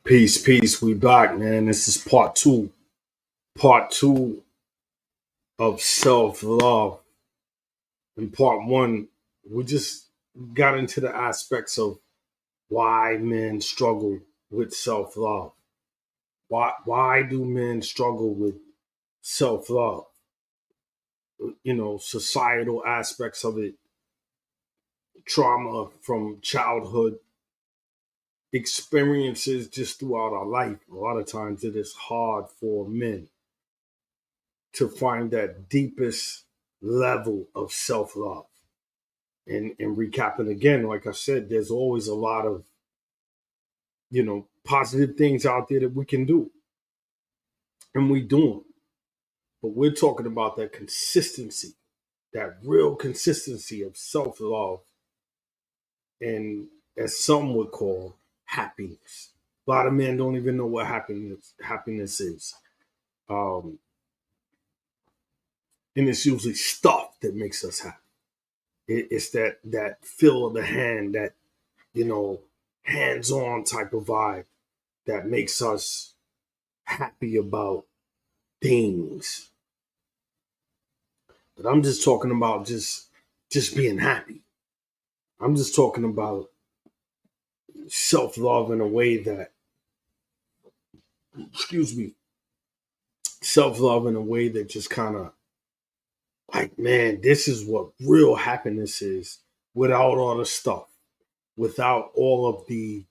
Peace, peace. We back, man. This is part two of self love. In part one, we just got into the aspects of why men struggle with self love. Why do men struggle with self love? Societal aspects of it, trauma from childhood, experiences just throughout our life. A lot of times, it is hard for men to find that deepest level of self love. And recapping again, like I said, there's always a lot of positive things out there that we can do, and we do them. But we're talking about that consistency, that real consistency of self love, and as some would call happiness. A lot of men don't even know what happiness is, um, and it's usually stuff that makes us happy. It's that feel of the hand, that you know hands-on type of vibe that makes us happy about things. But I'm just talking about just being happy. I'm just talking about self-love in a way that, excuse me, self-love in a way that just kind of like, man, this is what real happiness is, without all the stuff, without all of the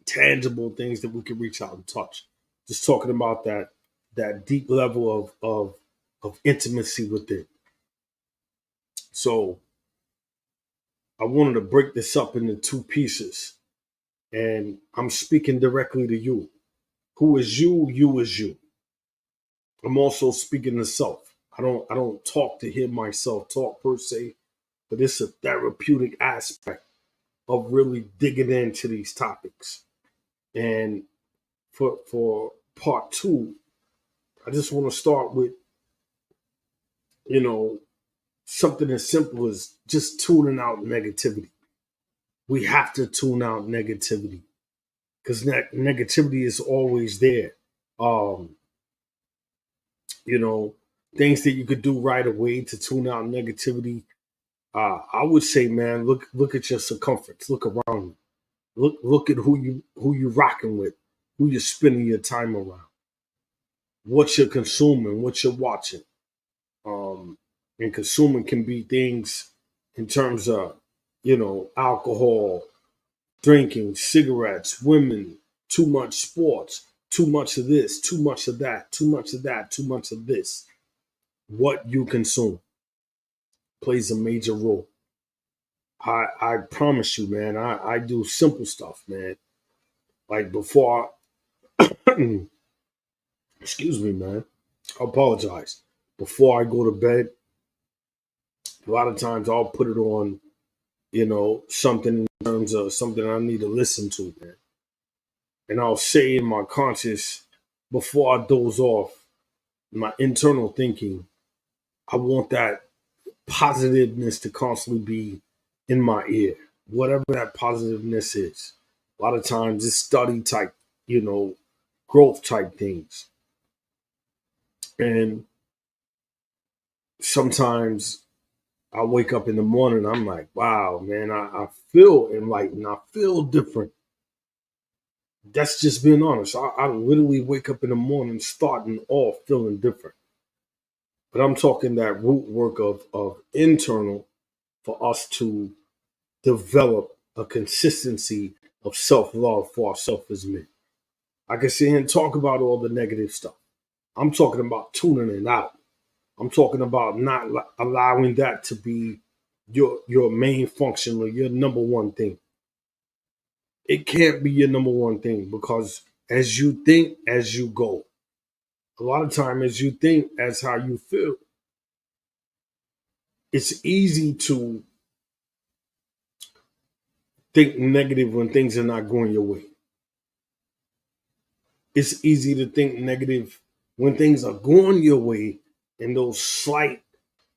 tangible things that we can reach out and touch. Just talking about that deep level of intimacy with it. So I wanted to break this up into two pieces, and I'm speaking directly to you. Who is you? You is you. I'm also speaking to self. I don't talk to hear myself talk per se, but it's a therapeutic aspect of really digging into these topics. And for part two, I just want to start with, you know, something as simple as just tuning out negativity. We have to tune out negativity because negativity is always there. Um, you know, Things that you could do right away to tune out negativity. I would say, man, look at your circumference. Look around you. Look at who you rocking with, who you're spending your time around, what you're consuming, what you're watching. Um, and consuming can be things in terms of, alcohol, drinking, cigarettes, women, too much sports, too much of this, too much of that, too much of that, too much of this. What you consume plays a major role. I promise you, man, I do simple stuff, man. Like before, excuse me, man. I apologize. Before I go to bed, a lot of times I'll put it on, something in terms of something I need to listen to, man. And I'll say in my conscious, before I doze off, my internal thinking, I want that positiveness to constantly be in my ear, whatever that positiveness is. A lot of times it's study type, you know, growth type things. And sometimes I wake up in the morning, I'm like, wow, man, I feel enlightened. I feel different. That's just being honest. I literally wake up in the morning starting off feeling different. But I'm talking that root work of internal for us to develop a consistency of self love for ourselves as men. I can sit here and talk about all the negative stuff. I'm talking about tuning it out. I'm talking about not allowing that to be your main function or your number one thing. It can't be your number one thing because as you think, as you go. A lot of time, as you think, as how you feel, it's easy to think negative when things are not going your way. It's easy to think negative when things are going your way, and those slight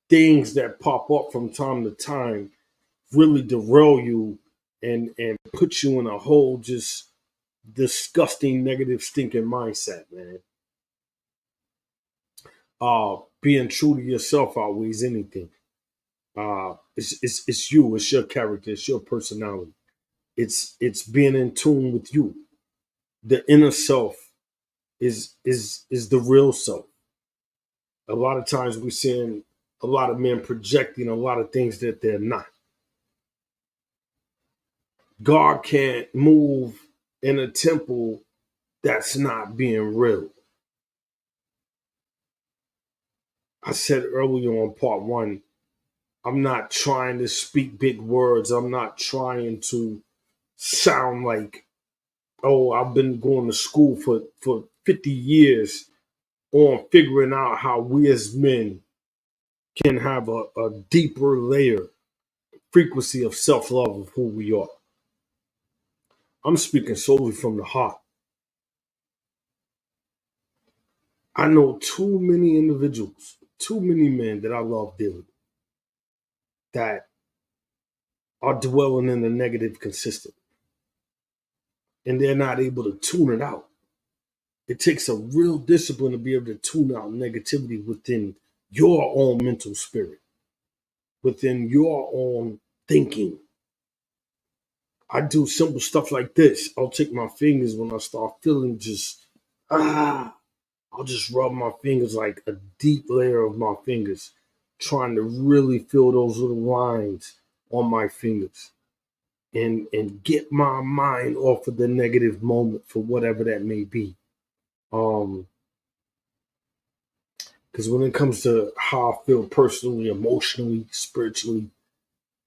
things that pop up from time to time really derail you and put you in a whole just disgusting, negative, stinking mindset, man. Being true to yourself outweighs anything. It's you, it's your character, it's your personality. It's being in tune with you. The inner self is the real self. A lot of times we're seeing a lot of men projecting a lot of things that they're not. God can't move in a temple that's not being real. I said earlier on part one, I'm not trying to speak big words. I'm not trying to sound like, oh, I've been going to school for 50 years on figuring out how we as men can have a deeper layer, frequency of self love of who we are. I'm speaking solely from the heart. I know too many individuals, too many men that I love dearly that are dwelling in the negative consistent and they're not able to tune it out. It takes a real discipline to be able to tune out negativity within your own mental spirit, within your own thinking. I do simple stuff like this. I'll take my fingers when I start feeling just, I'll just rub my fingers like a deep layer of my fingers, trying to really feel those little lines on my fingers and get my mind off of the negative moment for whatever that may be. Because when it comes to how I feel personally, emotionally, spiritually,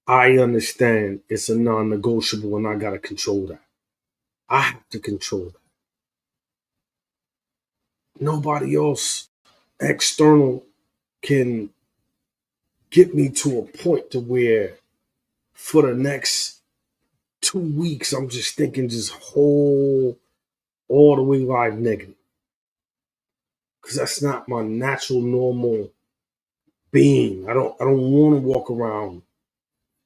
I understand it's a non-negotiable and I gotta control that. I have to control that. Nobody else external can get me to a point to where for the next 2 weeks I'm just thinking just whole all the way live negative. Because that's not my natural normal being. I don't want to walk around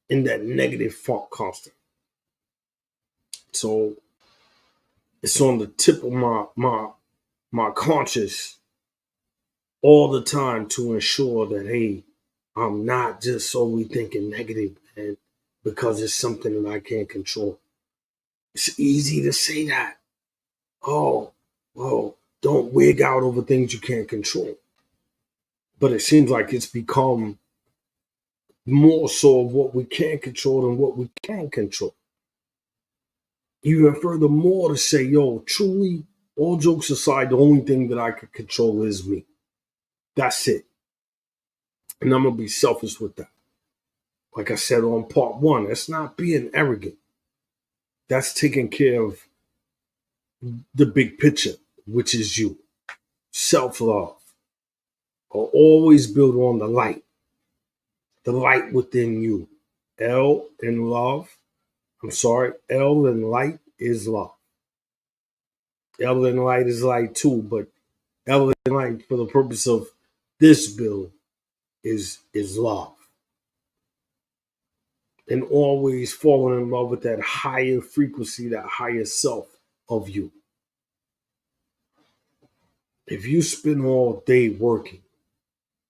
in that negative funk constant. So it's on the tip of my conscious all the time to ensure that hey, I'm not just solely thinking negative, man, because it's something that I can't control. It's easy to say that. Oh, well, don't wig out over things you can't control. But it seems like it's become more so of what we can't control than what we can control. Even furthermore, to say, yo, truly, all jokes aside, the only thing that I can control is me. That's it. And I'm going to be selfish with that. Like I said on part one, that's not being arrogant. That's taking care of the big picture, which is you. Self love. Or always build on the light within you. L in love. I'm sorry, L in light is love. L in light is light too, but L in light for the purpose of this build is love. And always falling in love with that higher frequency, that higher self of you. If you spend all day working,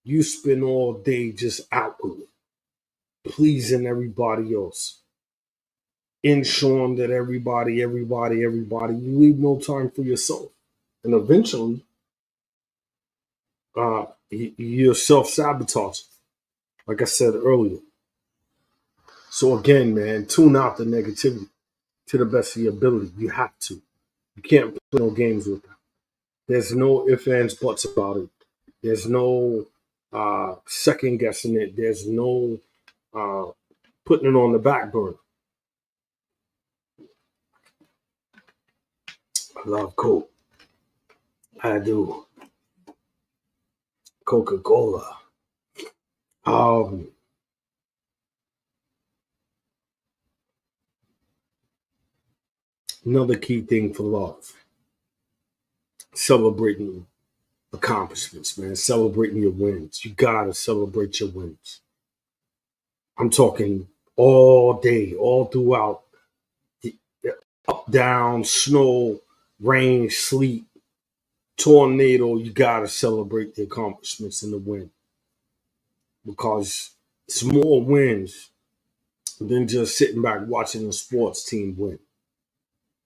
you spend all day just outwardly pleasing everybody else, ensuring that everybody, you leave no time for yourself. And eventually, you're self sabotaging, like I said earlier. So, again, man, tune out the negativity to the best of your ability. You have to. You can't play no games with that. There's no ifs, ands, buts about it. There's no second guessing it. There's no putting it on the back burner. I love Coke. I do. Coca-Cola. Another key thing for love. Celebrating accomplishments, man. Celebrating your wins. You gotta celebrate your wins. I'm talking all day, all throughout Up, down, snow, rain, sleet, tornado, you gotta celebrate the accomplishments in the win, because it's more wins than just sitting back watching a sports team win.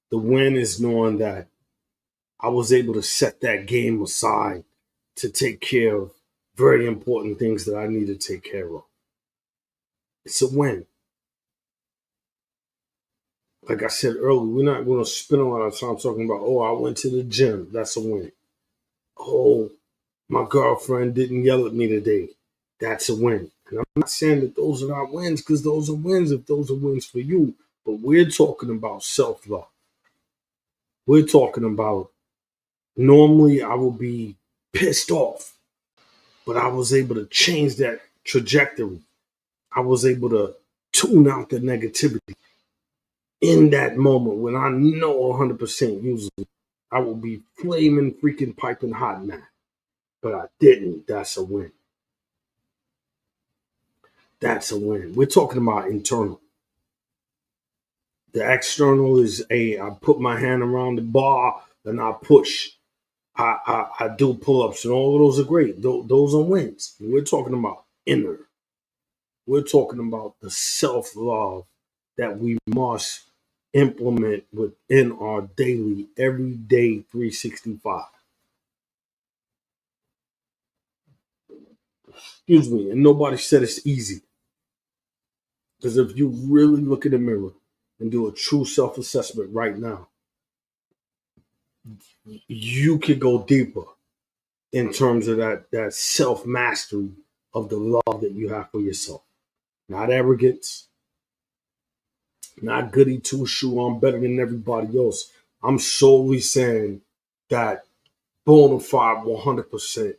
The win is knowing that I was able to set that game aside to take care of very important things that I need to take care of. It's a win. Like I said earlier, we're not going to spend a lot of time talking about, oh, I went to the gym. That's a win. Oh, my girlfriend didn't yell at me today. That's a win. And I'm not saying that those are not wins, because those are wins if those are wins for you. But we're talking about self love. We're talking about, normally I would be pissed off, but I was able to change that trajectory. I was able to tune out the negativity in that moment when I know 100% usually I will be flaming, freaking, piping hot now. But I didn't. That's a win. That's a win. We're talking about internal. The external is I put my hand around the bar and I push. I do pull ups, and all of those are great. Those are wins. We're talking about inner. We're talking about the self love that we must implement within our daily, everyday 365. Excuse me. And nobody said it's easy. Because if you really look in the mirror and do a true self assessment right now, you could go deeper in terms of that self mastery of the love that you have for yourself. Not arrogance, not goody two shoe, I'm better than everybody else. I'm solely saying that bona fide 100%,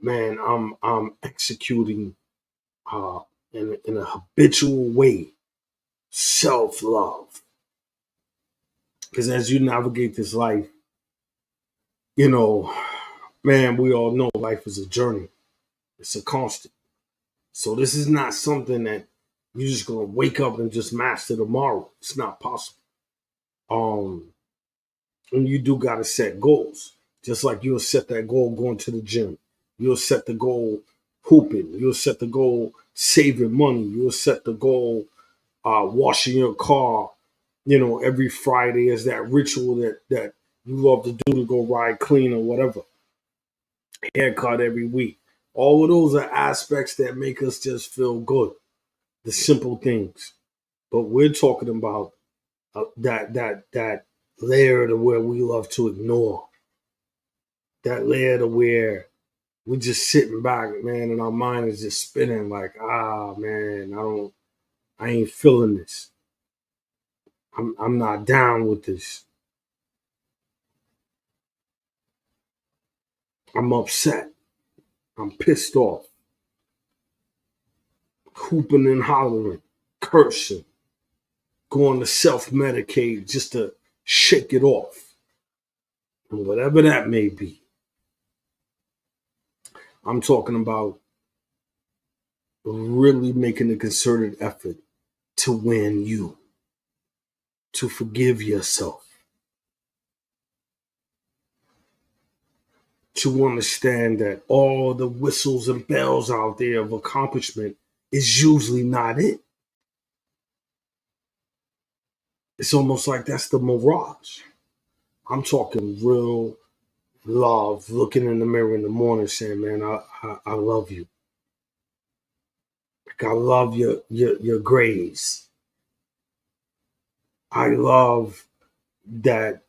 man, I'm executing uh, in a habitual way self love. Because as you navigate this life, you know, man, we all know life is a journey, it's a constant. So this is not something that you're just gonna wake up and just master tomorrow. It's not possible. Um, and you do gotta set goals. Just like you'll set that goal going to the gym. You'll set the goal hooping. You'll set the goal saving money. You'll set the goal washing your car, every Friday as that ritual that you love to do, to go ride clean or whatever. Haircut every week. All of those are aspects that make us just feel good. The simple things. But we're talking about that layer to where we love to ignore. That layer to where we're just sitting back, man, and our mind is just spinning like, man, I ain't feeling this. I'm not down with this. I'm upset. I'm pissed off. Hooping and hollering, cursing, going to self medicate just to shake it off. And whatever that may be. I'm talking about really making a concerted effort to win you, to forgive yourself, to understand that all the whistles and bells out there of accomplishment is usually not it. It's almost like that's the mirage. I'm talking real love, looking in the mirror in the morning saying, man, I love you. Like, I love your grace. I love that